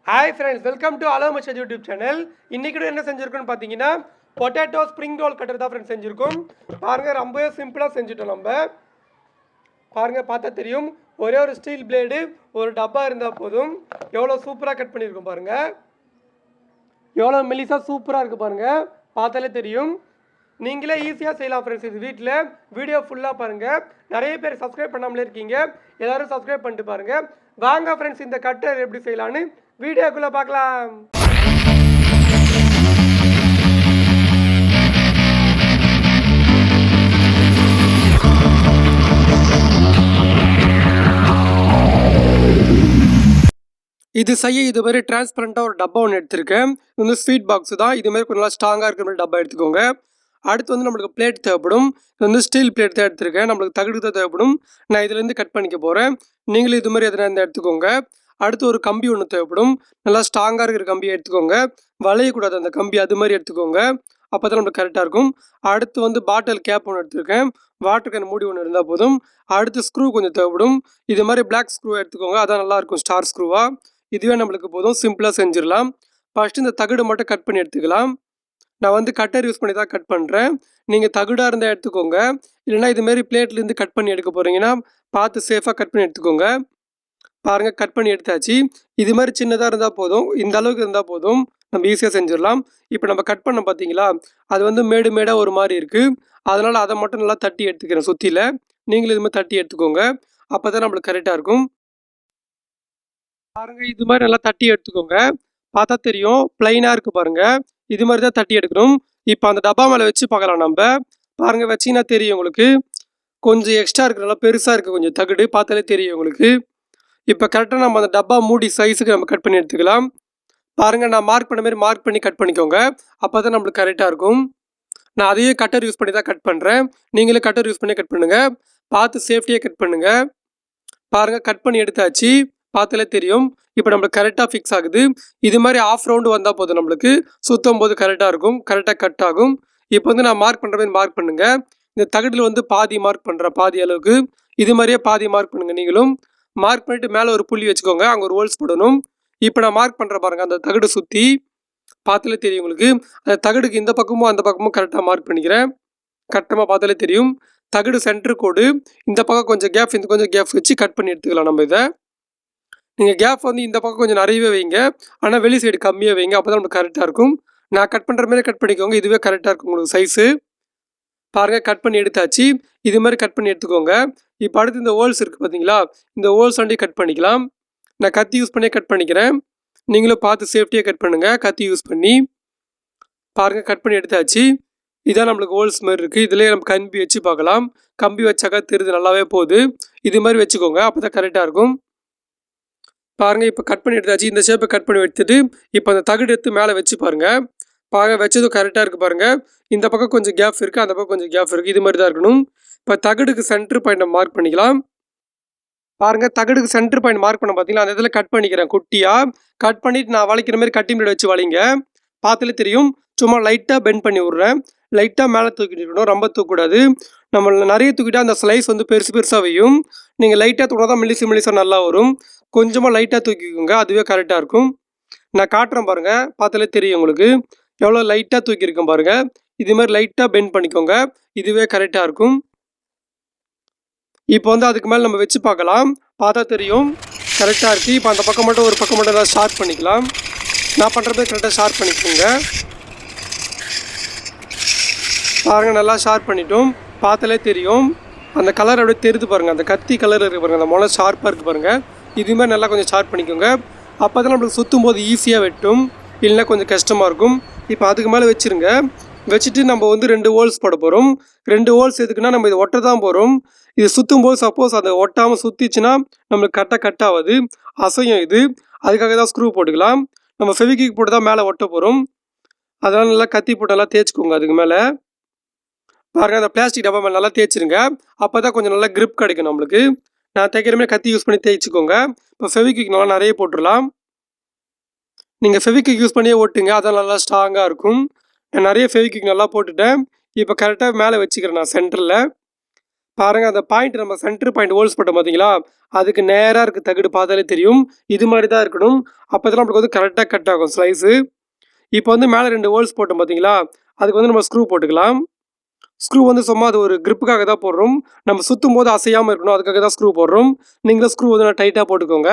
Hi friends, welcome to Hello Mr.G YouTube channel. இன்னைக்கு என்ன செஞ்சிருக்கோம்னு பாத்தீங்கன்னா பொட்டேட்டோ ஸ்ப்ரிங் ரோல் கட்டர் தான் फ्रेंड्स செஞ்சிருக்கோம். பாருங்க ரொம்ப சிம்பிளா செஞ்சிட்டோம் நம்ம. பாருங்க பார்த்தா தெரியும். ஒரே ஒரு ஸ்டீல் பிளேடு, ஒரு டப்பா இருந்தா போதும். எவ்வளவு சூப்பரா கட் பண்ணிருக்கோம் பாருங்க. எவ்வளவு மெலிசா சூப்பரா இருக்கு பாருங்க. பார்த்தாலே தெரியும். நீங்களே ஈஸியா செய்யலாம் फ्रेंड्स இது வீட்ல. வீடியோ ஃபுல்லா பாருங்க. நிறைய பேர் Subscribe பண்ணாமலே இருக்கீங்க. எல்லாரும் Subscribe பண்ணிட்டு பாருங்க. வாங்க फ्रेंड्स இந்த கட்டர் எப்படி செய்யலாம்னு வீடியோக்குள்ள பார்க்கலாம். இது செய்ய இது மாதிரி டிரான்ஸ்பரண்டாக ஒரு டப்பா ஒன்று எடுத்திருக்கேன். இது வந்து ஸ்வீட் பாக்ஸ் தான். இது மாதிரி கொஞ்சம் நல்லா ஸ்ட்ராங்காக இருக்கிற மாதிரி டப்பா எடுத்துக்கோங்க. அடுத்து வந்து நம்மளுக்கு பிளேட் தேவைப்படும். இது வந்து ஸ்டீல் பிளேட் தான் எடுத்திருக்கேன். நம்மளுக்கு தகுடு தான் தேவைப்படும். நான் இதுலேருந்து கட் பண்ணிக்க போகிறேன். நீங்களும் இது மாதிரி எதனா இருந்தால் எடுத்துக்கோங்க. அடுத்து ஒரு கம்பி ஒன்று தேவைப்படும். நல்லா ஸ்ட்ராங்காக இருக்கிற கம்பியை எடுத்துக்கோங்க. வளையக்கூடாது அந்த கம்பி, அது மாதிரி எடுத்துக்கோங்க. அப்போ தான் நம்மளுக்கு கரெக்டாக இருக்கும். அடுத்து வந்து பாட்டில் கேப் ஒன்று எடுத்திருக்கேன். வாட்டர் கேன் மூடி ஒன்று இருந்தால் போதும். அடுத்து ஸ்க்ரூ கொஞ்சம் தேவைப்படும். இது மாதிரி பிளாக் ஸ்க்ரூ எடுத்துக்கோங்க. அதான் நல்லாயிருக்கும், ஸ்டார் ஸ்க்ரூவாக. இதுவே நம்மளுக்கு போதும், சிம்பிளாக செஞ்சிடலாம். ஃபஸ்ட்டு இந்த தகுடு மட்டும் கட் பண்ணி எடுத்துக்கலாம். நான் வந்து கட்டர் யூஸ் பண்ணி தான் கட் பண்ணுறேன். நீங்கள் தகுடாக இருந்தால் எடுத்துக்கோங்க. இல்லைனா இதுமாரி பிளேட்லேருந்து கட் பண்ணி எடுக்க போகிறீங்கன்னா பார்த்து சேஃபாக கட் பண்ணி எடுத்துக்கோங்க. பாருங்கள், கட் பண்ணி எடுத்தாச்சு. இது மாதிரி சின்னதாக இருந்தால் போதும், இந்த அளவுக்கு இருந்தால் போதும், நம்ம ஈஸியாக செஞ்சிடலாம். இப்போ நம்ம கட் பண்ண பார்த்தீங்களா, அது வந்து மேடு மேடாக ஒரு மாதிரி இருக்குது. அதனால் அதை மட்டும் நல்லா தட்டி எடுத்துக்கிறேன் சுற்றியில். நீங்களும் இது மாதிரி தட்டி எடுத்துக்கோங்க. அப்போ தான் நம்மளுக்கு கரெக்டாக இருக்கும். பாருங்க, இது மாதிரி நல்லா தட்டி எடுத்துக்கோங்க. பார்த்தா தெரியும், பிளைனாக இருக்குது பாருங்க. இது மாதிரி தான் தட்டி எடுக்கணும். இப்போ அந்த டப்பா மேலே வச்சு பார்க்கலாம் நம்ம. பாருங்க, வச்சிங்கன்னா தெரியும் உங்களுக்கு. கொஞ்சம் எக்ஸ்ட்ரா இருக்குது, நல்லா பெருசாக இருக்குது கொஞ்சம் தகுடு, பார்த்தாலே தெரியும் உங்களுக்கு. இப்போ கரெக்டாக நம்ம அந்த டப்பா மூடி சைஸுக்கு நம்ம கட் பண்ணி எடுத்துக்கலாம். பாருங்கள், நான் மார்க் பண்ண மாதிரி மார்க் பண்ணி கட் பண்ணிக்கோங்க. அப்போ தான் நம்மளுக்கு கரெக்டாக இருக்கும். நான் அதையே கட்டர் யூஸ் பண்ணி தான் கட் பண்ணுறேன். நீங்களே கட்டர் யூஸ் பண்ணி கட் பண்ணுங்கள். பார்த்து சேஃப்டியாக கட் பண்ணுங்கள். பாருங்கள், கட் பண்ணி எடுத்தாச்சு. பார்த்தாலே தெரியும். இப்போ நம்மளுக்கு கரெக்டாக ஃபிக்ஸ் ஆகுது. இது மாதிரி ஆஃப் ரவுண்டு வந்தால் போதும், நம்மளுக்கு சுற்றும் போது கரெக்டாக இருக்கும், கரெக்டாக கட் ஆகும். இப்போ வந்து நான் மார்க் பண்ணுற மாதிரி மார்க் பண்ணுங்கள். இந்த தகடில் வந்து பாதி மார்க் பண்ணுறேன், பாதி அளவுக்கு. இது மாதிரியே பாதி மார்க் பண்ணுங்கள் நீங்களும். மார்க் பண்ணிவிட்டு மேலே ஒரு புள்ளி வச்சுக்கோங்க, அங்கே ஒரு ஹோல்ஸ் போடணும். இப்போ நான் மார்க் பண்ணுற பாருங்கள், அந்த தகடு சுற்றி பார்த்தாலே தெரியும் உங்களுக்கு. அந்த தகடுக்கு இந்த பக்கமும் அந்த பக்கமும் கரெக்டாக மார்க் பண்ணிக்கிறேன். கரெக்டாக பார்த்தாலே தெரியும். தகடு சென்டர் கோடு, இந்த பக்கம் கொஞ்சம் கேப், இந்த கொஞ்சம் கேப் வச்சு கட் பண்ணி எடுத்துக்கலாம் நம்ம இதை. நீங்கள் கேப் வந்து இந்த பக்கம் கொஞ்சம் நிறையவே வைங்க, ஆனால் வெளி சைடு கம்மியாக வைங்க. அப்போ தான் நமக்கு கரெக்டாக இருக்கும். நான் கட் பண்ணுற மாதிரி கட் பண்ணிக்கோங்க, இதுவே கரெக்டாக இருக்கும் உங்களுக்கு சைஸு. பாருங்கள், கட் பண்ணி எடுத்தாச்சு. இது மாதிரி கட் பண்ணி எடுத்துக்கோங்க. இப்போ அடுத்து இந்த ஹோல்ஸ் இருக்குது பார்த்தீங்களா, இந்த ஹோல்ஸ் வண்டி கட் பண்ணிக்கலாம். நான் கத்தி யூஸ் பண்ணி கட் பண்ணிக்கிறேன். நீங்களும் பார்த்து சேஃப்டியாக கட் பண்ணுங்கள் கத்தி யூஸ் பண்ணி. பாருங்கள், கட் பண்ணி எடுத்தாச்சு. இதான் நம்மளுக்கு ஹோல்ஸ் மாதிரி இருக்குது. இதிலே நம்ம கம்பி வச்சு பார்க்கலாம். கம்பி வச்சாக்கா தெரியுது, நல்லாவே போகுது. இது மாதிரி வச்சுக்கோங்க, அப்போ தான் கரெக்டாக இருக்கும். பாருங்கள், இப்போ கட் பண்ணி எடுத்தாச்சு. இந்த ஷேப்பை கட் பண்ணி எடுத்துட்டு இப்போ அந்த தகடு எடுத்து மேலே வச்சு பாருங்கள். பாருங்கள், வச்சதும் கரெக்டாக இருக்குது பாருங்கள். இந்த பக்கம் கொஞ்சம் கேப் இருக்குது, அந்த பக்கம் கொஞ்சம் கேப் இருக்குது. இது மாதிரி தான் இருக்கணும். இப்போ தகடுக்கு சென்டர் பாயிண்ட் மார்க் பண்ணிக்கலாம். பாருங்கள், தகடுக்கு சென்டர் பாயிண்ட் மார்க் பண்ண பார்த்தீங்களா, அந்த இதில் கட் பண்ணிக்கிறேன் குட்டியாக. கட் பண்ணிவிட்டு நான் வளைக்கிற மாதிரி கட்டிங் பிளேட் வச்சு வளைங்க. பார்த்தாலே தெரியும். சும்மா லைட்டாக பெண்ட் பண்ணி விட்றேன். லைட்டாக மேலே தூக்கிட்டு இருக்கணும், ரொம்ப தூக்கக்கூடாது. நம்ம நிறைய தூக்கிட்டா அந்த ஸ்லைஸ் வந்து பெருசு பெருசாக வையும். நீங்கள் லைட்டாக தூக்கினா தான் மெலிசாக நல்லா வரும். கொஞ்சமாக லைட்டாக தூக்கிக்கோங்க, அதுவே கரெக்டாக இருக்கும். நான் காட்டுறேன் பாருங்கள், பார்த்தாலே தெரியும் உங்களுக்கு. எவ்வளோ லைட்டாக தூக்கியிருக்கேன் பாருங்கள். இது மாதிரி லைட்டாக பெண்ட் பண்ணிக்கோங்க, இதுவே கரெக்டாக இருக்கும். இப்போ வந்து அதுக்கு மேலே நம்ம வச்சு பார்க்கலாம். பார்த்தா தெரியும் கரெக்டாக இருக்குது. இப்போ அந்த பக்கம் மட்டும் ஒரு பக்கம் மட்டும் ஷார்ப் பண்ணிக்கலாம். நான் பண்ணுறதே கரெக்டாக ஷார்ப் பண்ணிக்கோங்க. பாருங்கள், நல்லா ஷார்ப் பண்ணிட்டோம். பார்த்தாலே தெரியும். அந்த கலர் அப்படியே தெரியுது பாருங்கள், அந்த கத்தி கலர் இருக்குது பாருங்கள், அந்த முளை ஷார்ப்பாக இருக்குது பாருங்கள். இதுமாதிரி நல்லா கொஞ்சம் ஷார்ப் பண்ணிக்கோங்க. அப்போ தான் நம்மளுக்கு சுற்றும் போது ஈஸியாக வெட்டும், இல்லைனா கொஞ்சம் கஷ்டமாக இருக்கும். இப்போ அதுக்கு மேலே வச்சுருங்க. வச்சுட்டு நம்ம வந்து 2 ஹோல்ஸ் போட போகிறோம். 2 ஹோல்ஸ் எதுக்குன்னா, நம்ம இது ஒட்ட தான் போகிறோம். இது சுற்றும் போது சப்போஸ் அதை ஒட்டாமல் சுற்றிச்சுன்னா நம்மளுக்கு கரெக்டாக கட் ஆகாது, அசையும் இது. அதுக்காக தான் ஸ்க்ரூ போட்டுக்கலாம். நம்ம ஃபெவிக்விக் போட்டு தான் மேலே ஒட்ட போகிறோம். அதெல்லாம் நல்லா கத்தி போட்டு நல்லா தேய்ச்சிக்கோங்க. அதுக்கு மேலே பாருங்கள், அந்த பிளாஸ்டிக் டப்பா மேலே நல்லா தேய்ச்சிருங்க. அப்போ தான் கொஞ்சம் நல்லா க்ரிப் கிடைக்கும் நம்மளுக்கு. நான் தைக்கிற மாதிரி கத்தி யூஸ் பண்ணி தேய்ச்சிக்கோங்க. இப்போ ஃபெவிக்விக் நல்லா நிறைய போட்டுடலாம். நீங்கள் ஃபெவிக்விக் யூஸ் பண்ணியே ஓட்டுங்க, அதான் நல்லா ஸ்ட்ராங்காக இருக்கும். நான் நிறைய ஃபெவிக்விக் நல்லா போட்டுட்டேன். இப்போ கரெக்டாக மேலே வச்சுக்கிறேன் நான் சென்டரில். பாருங்க அந்த பாயிண்ட் நம்ம சென்டர் பாயிண்ட் ஹோல்ஸ் போட்டோம் பார்த்தீங்களா? அதுக்கு நேரா இருக்கு தகடு பார்த்தாலே தெரியும். இது மாரி தான் இருக்கணும். அப்பதான் நமக்கு வந்து கரெக்ட்டா கட் ஆகும் ஸ்லைஸு. இப்போ வந்து மேல 2 ஹோல்ஸ் போட்டோம் பார்த்தீங்களா? அதுக்கு வந்து நம்ம ஸ்க்ரூ போட்டுக்கலாம். ஸ்க்ரூ வந்து சும்மா அது ஒரு கிரிப்புக்காக தான் போடுறோம். நம்ம சுத்தும்போது அசையாம இருக்கணும். அதுக்காக தான் ஸ்க்ரூ போடுறோம். நீங்களும் ஸ்க்ரூ வந்து நல்லா டைட்டா போட்டுக்கோங்க.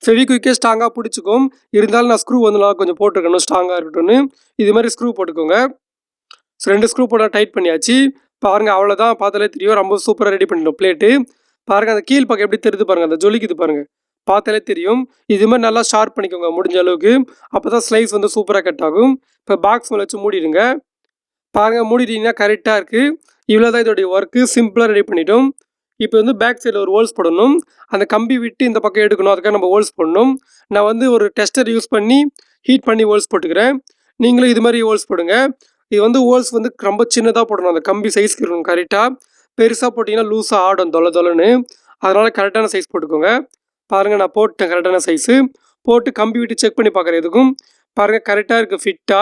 ஃபெவிக்விக்கே ஸ்ட்ராங்கா புடிச்சுக்கும். இருந்தாலும் நான் ஸ்க்ரூ வந்து நல்லா கொஞ்சம் போட்டுருக்கணும் ஸ்ட்ராங்கா இருக்கட்டும்னு. இது மாரி ஸ்க்ரூ போட்டுக்கோங்க. 2 ஸ்க்ரூ போட்டா டைட் பண்ணியாச்சு. பாருங்க அவ்வளோதான் பார்த்தாலே தெரியும். ரொம்ப சூப்பரா ரெடி பண்ணிட்டோம் பிளேட்டு. பாருங்க அந்த கீழ் பக்கம் எப்படி தெரியுது பாருங்க. அந்த ஜொலிக்குது பாருங்க. பார்த்தாலே தெரியும். இது மாரி நல்லா ஷார்ப் பண்ணிக்கோங்க முடிஞ்ச அளவுக்கு. அப்பதான் ஸ்லைஸ் வந்து சூப்பரா கட் ஆகும். இப்போ பாக்ஸ் மேல வச்சு மூடிடுங்க. பாருங்க மூடிட்டீங்கன்னா கரெக்ட்டா இருக்கு. இவ்வளோதான் இதோடைய ஒர்க்கு. சிம்பிளா ரெடி பண்ணிட்டோம். இப்போ வந்து பேக் சைடுல ஒரு ஹோல்ஸ் போடணும். அந்த கம்பி விட்டு இந்த பக்கம் எடுக்கணும். அதுக்காக நம்ம ஹோல்ஸ் போடணும். நான் வந்து ஒரு டெஸ்டர் யூஸ் பண்ணி ஹீட் பண்ணி ஹோல்ஸ் போட்டுக்கிறேன். நீங்களும் இது மாரி ஹோல்ஸ் போடுங்க. இது வந்து ஹோல்ஸ் வந்து ரொம்ப சின்னதா போடணும். அந்த கம்பி சைஸ்க்கு இருக்கணும் கரெக்ட்டா. பெருசா போட்டீங்கன்னா லூஸா ஆடும் தொல தொலன்னு. அதனால கரெக்டான சைஸ் போட்டுக்கோங்க. பாருங்க நான் போட்டேன் கரெக்டான சைஸு. போட்டு கம்பி விட்டு செக் பண்ணி பார்க்குறேன் எதுக்கும். பாருங்க கரெக்ட்டா இருக்கு ஃபிட்டா.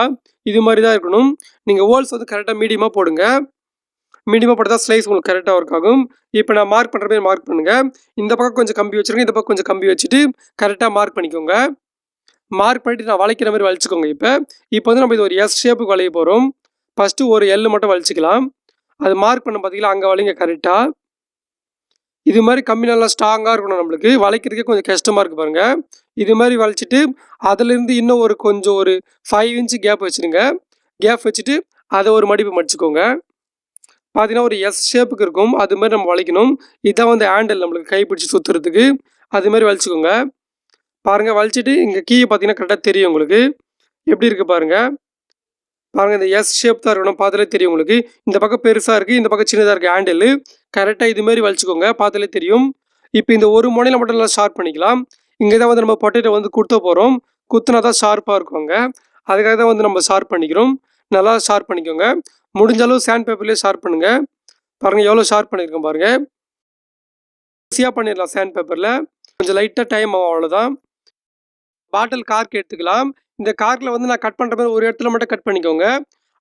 இது மாரி தான் இருக்கணும். நீங்க ஹோல்ஸ் வந்து கரெக்ட்டா மீடியமா போடுங்க. மீடியமா போட்டா தான் ஸ்லைஸ் உங்களுக்கு கரெக்ட்டா ஒர்க் ஆகும். இப்போ நான் மார்க் பண்ற மாரி மார்க் பண்ணுங்க. இந்த பக்கம் கொஞ்சம் கம்பி வச்சிருங்க. இந்த பக்கம் கொஞ்சம் கம்பி வச்சுட்டு கரெக்ட்டா மார்க் பண்ணிக்கோங்க. மார்க் பண்ணிட்டு நான் வளைக்கிற மாரி வளைச்சுக்கோங்க இப்ப. இப்போ வந்து நம்ம இது ஒரு எஸ் ஷேப்புக்கு வளைய போறோம். ஃபர்ஸ்ட்டு ஒரு எல் மட்டும் வளைச்சுக்கலாம். அது மார்க் பண்ண பார்த்தீங்களா, அங்க வளைங்க கரெக்ட்டா. இது மாரி கம்பி நல்லா ஸ்ட்ராங்கா இருக்கணும் நம்மளுக்கு. வளைக்கிறதுக்கே கொஞ்சம் கஷ்டமா இருக்கு பாருங்க. இது மாரி வளைச்சிட்டு, அதிலிருந்து இன்னும் ஒரு கொஞ்சம் ஒரு 5 இன்ச் கேப் வச்சுருங்க. கேப் வச்சுட்டு, அத ஒரு மடிப்பு மடிச்சுக்கோங்க. பார்த்தீங்கன்னா, ஒரு எஸ் ஷேப்புக்கு இருக்கும். அது மாரி நம்ம வளைக்கணும். இதான் வந்து ஹேண்டில் நம்மளுக்கு கை பிடிச்சு சுத்துறதுக்கு. அது மாரி வளைச்சுக்கோங்க. பாருங்க வளைச்சிட்டு, இங்க கீழ பார்த்தீங்கன்னா கரெக்ட்டா தெரியும் உங்களுக்கு. எப்படி இருக்கு பாருங்க. பாருங்க இந்த எஸ் ஷேப் தான் இருக்கணும். பார்த்தாலே தெரியும் உங்களுக்கு. இந்த பக்கம் பெருசா இருக்கு. இந்த பக்கம் சின்னதா இருக்கு ஹேண்டிலு. கரெக்ட்டா இது மாரி வளைச்சுக்கோங்க. பார்த்தாலே தெரியும். இப்போ இந்த ஒரு முனையில மட்டும் நல்லா ஷார்ப் பண்ணிக்கலாம். இங்க தான் வந்து நம்ம பொட்டேட்டோ வந்து குத்த போறோம். குத்துனா தான் ஷார்ப்பா இருக்கும் அங்க. அதுக்காக தான் வந்து நம்ம ஷார்ப் பண்ணிக்கிறோம். நல்லா ஷார்ப் பண்ணிக்கோங்க. முடிஞ்ச அளவு சாண்ட் பேப்பர்லயே ஷார்ப் பண்ணுங்க. பாருங்க எவ்வளோ ஷார்ப் பண்ணியிருக்கேன் பாருங்க. ஈஸியா பண்ணிடலாம் சாண்ட் பேப்பர்ல. கொஞ்சம் லைட்டா டைம் ஆகும் அவ்வளோதான். பாட்டில் கார்க் எடுத்துக்கலாம். இந்த கார்க்ல வந்து நான் கட் பண்ற மாரி ஒரு இடத்துல மட்டும் கட் பண்ணிக்கோங்க.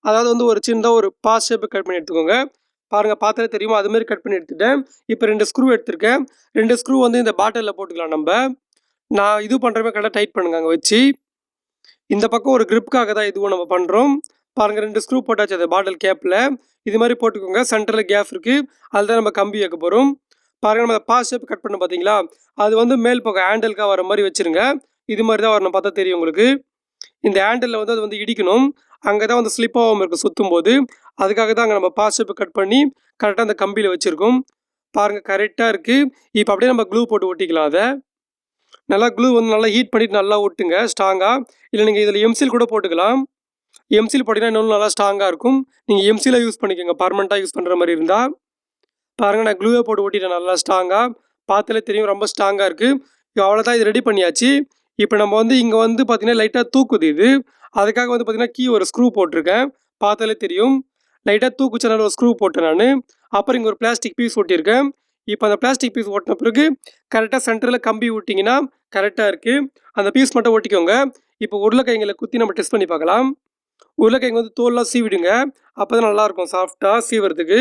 அதாவது வந்து ஒரு சின்னதா ஒரு பாஸ் ஷேப் கட் பண்ணி எடுத்துக்கோங்க. பாருங்க பார்த்தாலே தெரியுமா? அது மாரி கட் பண்ணி எடுத்துட்டேன். இப்போ 2 ஸ்க்ரூ எடுத்திருக்கேன். 2 ஸ்க்ரூ வந்து இந்த பாட்டில்ல போட்டுக்கலாம் நம்ப. நான் இது பண்ற மாரி கரெக்ட்டா டைட் பண்ணுங்க அங்க வச்சு. இந்த பக்கம் ஒரு கிரிப்க்காக தான் இதுவும் நம்ம பண்றோம். பாருங்க 2 ஸ்க்ரூ போட்டாச்சு அந்த பாட்டில் கேப்ல. இது மாரி போட்டுக்கோங்க. சென்டர்ல கேப் இருக்கு. அதுல தான் நம்ம கம்பி வைக்க போறோம். பாருங்க நம்ம பாஸ் ஷேப் கட் பண்ணோம் பார்த்தீங்களா? அது வந்து மேல் பக்கம் ஹேண்டிலுக்கா வர மாரி வச்சுருங்க. இது மாரி தான் வரணும் பார்த்தா தெரியும் உங்களுக்கு. இந்த ஹேண்டில்ல வந்து அது வந்து இடிக்கணும். அங்க தான் வந்து ஸ்லிப் ஆகாம இருக்கும் சுத்தும்போது. அதுக்காக தான் அங்க நம்ம பாஸ் ஷேப் கட் பண்ணி கரெக்ட்டா அந்த கம்பியில வச்சிருக்கோம். பாருங்க கரெக்ட்டா இருக்கு. இப்ப அப்படியே நம்ம க்ளூ போட்டு ஒட்டிக்கலாம் அத. நல்லா க்ளூ வந்து நல்லா ஹீட் பண்ணிட்டு நல்லா ஒட்டுங்க ஸ்ட்ராங்கா. இல்ல நீங்க இதுல எம்சில் கூட போட்டுக்கலாம். எம்சில் போட்டீங்கன்னா இன்னும் நல்லா ஸ்ட்ராங்கா இருக்கும். நீங்க எம்சில யூஸ் பண்ணிக்கோங்க பெர்மனன்ட்டா யூஸ் பண்ற மாரி இருந்தா. பாருங்க நான் க்ளூவே போட்டு ஒட்டிட்டேன் நல்லா ஸ்ட்ராங்கா. பார்த்தாலே தெரியும் ரொம்ப ஸ்ட்ராங்கா இருக்கு. அவ்வளோதான் இது ரெடி பண்ணியாச்சு. இப்போ நம்ம வந்து இங்க வந்து பார்த்தீங்கன்னா, லைட்டா தூக்குது இது. அதுக்காக வந்து பார்த்தீங்கன்னா, ஒரு ஸ்க்ரூ போட்டிருக்கேன். பார்த்தாலே தெரியும். லைட்டா தூக்குச்சனால ஒரு ஸ்க்ரூ போட்டேன் நானு. அப்புறம் இங்க ஒரு பிளாஸ்டிக் பீஸ் ஒட்டியிருக்கேன். இப்போ அந்த பிளாஸ்டிக் பீஸ் ஒட்டின பிறகு கரெக்ட்டா சென்டர்ல கம்பி விட்டீங்கன்னா, கரெக்ட்டா இருக்கு. அந்த பீஸ் மட்டும் ஒட்டிக்கோங்க. இப்போ உருளைக்கிழங்குல குத்தி நம்ம டெஸ்ட் பண்ணி பார்க்கலாம். உருளைக்கிழங்கு வந்து தோல்லாம் சீவிடுங்க. அப்பதான் நல்லாயிருக்கும் சாஃப்ட்டா சீவுறதுக்கு.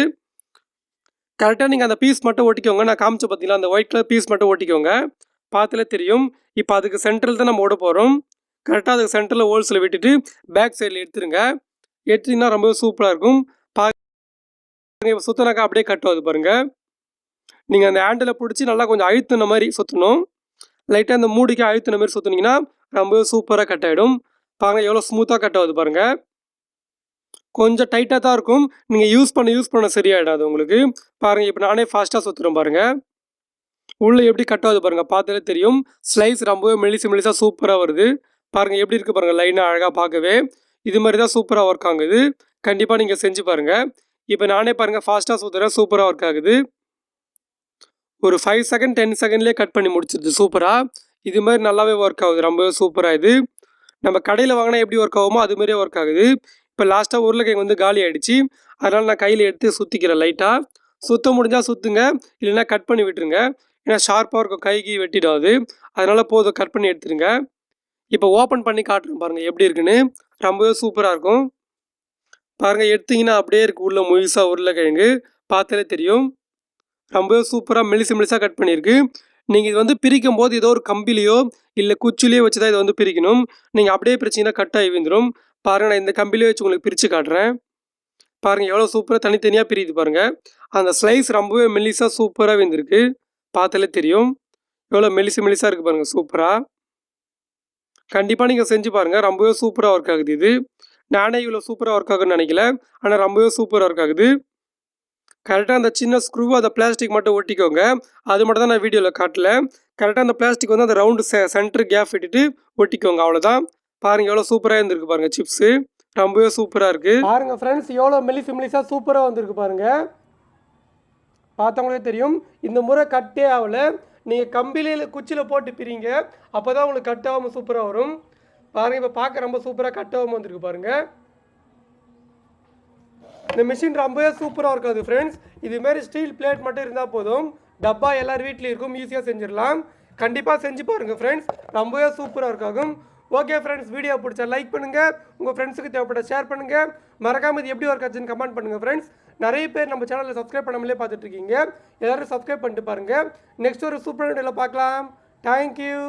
கரெக்ட்டா நீங்க அந்த பீஸ் மட்டும் ஒட்டிக்கோங்க. நான் காமிச்சேன் பார்த்தீங்களா, அந்த ஒயிட் கலர் பீஸ் மட்டும் ஒட்டிக்கோங்க. பார்த்தாலே தெரியும். இப்ப அதுக்கு சென்டர்ல தான் நம்ம விடப் போறோம். கரெக்ட்டா அதுக்கு சென்டர்ல ஹோல்ஸ்ல விட்டுட்டு, பேக் சைடுல எடுத்துருங்க. எடுத்தீங்கன்னா ரொம்பவே சூப்பரா இருக்கும். பாருங்க சுத்துனாக்கா அப்படியே கட் ஆகுது பாருங்க. நீங்க அந்த ஹேண்டில புடிச்சு நல்லா கொஞ்சம் அழுத்துன மாரி சுத்தணும். லைட்டா அந்த மூடிக்கு அழுத்துன மாரி சுத்துனீங்கன்னா, ரொம்பவே சூப்பரா கட் ஆயிடும். பாருங்க எவ்வளோ ஸ்மூத்தா கட் ஆகுது பாருங்க. கொஞ்சம் டைட்டா தான் இருக்கும். நீங்க யூஸ் பண்ண சரியாயிடும் அது உங்களுக்கு. பாருங்க இப்ப நானே ஃபாஸ்ட்டா சுத்துறேன் பாருங்க. உள்ள எப்படி கட் ஆகுது பாருங்க. பார்த்தாலே தெரியும். ஸ்லைஸ் ரொம்பவே மெலிசு மெலிசா சூப்பரா வருது. பாருங்க எப்படி இருக்கு பாருங்க. லைனா அழகா பார்க்கவே. இது மாரி தான் சூப்பரா ஒர்க் ஆகுது. கண்டிப்பா நீங்க செஞ்சு பாருங்க. இப்ப நானே பாருங்க ஃபாஸ்ட்டா சுத்துறேன். சூப்பரா ஒர்க் ஆகுது. ஒரு 5 செகண்ட் 10 செகண்ட்லயே கட் பண்ணி முடிச்சிருது சூப்பரா. இது மாரி நல்லாவே ஒர்க் ஆகுது. ரொம்பவே சூப்பரா இது. நம்ம கடையில வாங்குனா எப்படி ஒர்க் ஆகுமோ அது மாரியே ஒர்க் ஆகுது. இப்ப லாஸ்ட்டா உருளைக்கிழங்கு வந்து காலி ஆயிடுச்சு. அதனால நான் கையில எடுத்து சுத்திக்கிறேன் லைட்டா. சுத்த முடிஞ்சா சுத்துங்க. இல்லைன்னா கட் பண்ணி விட்டுருங்க. ஏன்னா ஷார்ப்பா இருக்கும். கை கீ வெட்டிடும் அது. அதனால போதும் கட் பண்ணி எடுத்துருங்க. இப்போ ஓப்பன் பண்ணி காட்டுறேன் பாருங்க எப்படி இருக்குன்னு. ரொம்பவே சூப்பரா இருக்கும். பாருங்க எடுத்தீங்கன்னா அப்படியே இருக்கு உள்ள முழுசா உருளைக்கிழங்கு. பார்த்தாலே தெரியும். ரொம்பவே சூப்பராக மெலிசாக கட் பண்ணியிருக்கு. நீங்கள் இது வந்து பிரிக்கும் போது ஏதோ ஒரு கம்பிலையோ இல்லை குச்சிலையோ வச்சு தான் இதை வந்து பிரிக்கணும். நீங்கள் அப்படியே பிரிச்சிங்கன்னா கட் ஆகி விழுந்துடும். பாருங்கள், நான் இந்த கம்பிலையே வச்சு உங்களுக்கு பிரித்து காட்டுறேன். பாருங்கள் எவ்வளோ சூப்பராக தனித்தனியாக பிரியுது பாருங்கள். அந்த ஸ்லைஸ் ரொம்பவே மெலிசாக சூப்பராக வெந்திருக்கு. பார்த்தாலே தெரியும் எவ்வளோ மெலிசாக இருக்குது பாருங்கள். சூப்பராக கண்டிப்பாக நீங்கள் செஞ்சு பாருங்கள். ரொம்பவே சூப்பராக ஒர்க் ஆகுது இது. நானே இவ்வளோ சூப்பராக ஒர்க் ஆகுன்னு நினைக்கல. ஆனால் ரொம்பவே சூப்பராக ஒர்க் ஆகுது. கரெக்டாக அந்த சின்ன ஸ்க்ரூ அந்த பிளாஸ்டிக் மட்டும் ஒட்டிக்கோங்க. அது மட்டும் தான் நான் வீடியோவில் காட்டல. கரெக்டாக அந்த பிளாஸ்டிக் வந்து அந்த ரவுண்டு சென்டர் கேப் விட்டுட்டு ஒட்டிக்கோங்க, அவ்வளோதான். பாருங்கள் எவ்வளோ சூப்பராக இருந்திருக்கு பாருங்கள் சிப்ஸு. ரொம்பவே சூப்பராக இருக்குது. பாருங்கள் ஃப்ரெண்ட்ஸ், எவ்வளோ மெலிசாக சூப்பராக வந்திருக்கு பாருங்கள். பார்த்தவங்களே தெரியும். இந்த முறை கட்டே ஆகல. நீங்கள் கம்பியில் குச்சியில் போட்டு பிரிங்க, அப்போ தான் உங்களுக்கு கட் ஆகாமல் சூப்பராக வரும். பாருங்கள், இப்போ பார்க்க ரொம்ப சூப்பராக கட் ஆகாமல் வந்திருக்கு பாருங்கள். இந்த மிஷின் ரொம்பவே சூப்பராக இருக்காது ஃப்ரெண்ட்ஸ். இதுமாரி ஸ்டீல் பிளேட் மட்டும் இருந்தால் போதும். டப்பா எல்லார் வீட்லேயும் இருக்கும், ஈஸியாக செஞ்சிடலாம். கண்டிப்பாக செஞ்சு பாருங்கள் ஃப்ரெண்ட்ஸ், ரொம்பவே சூப்பராக இருக்காகும். ஓகே ஃப்ரெண்ட்ஸ், வீடியோ பிடிச்சா லைக் பண்ணுங்கள், உங்கள் ஃப்ரெண்ட்ஸுக்கு தேவைப்பட்ட ஷேர் பண்ணுங்கள். மறக்காமல் இது எப்படி ஒர்க் ஆச்சுன்னு கமெண்ட் பண்ணுங்கள் ஃப்ரெண்ட்ஸ். நிறைய பேர் நம்ம சேனலில் சப்ஸ்கிரைப் பண்ணாமலே பார்த்துட்டு இருக்கீங்க. எல்லோரும் சப்ஸ்கிரைப் பண்ணிட்டு பாருங்கள். நெக்ஸ்ட் ஒரு சூப்பர் வீடியோவில் பார்க்கலாம். தேங்க்யூ.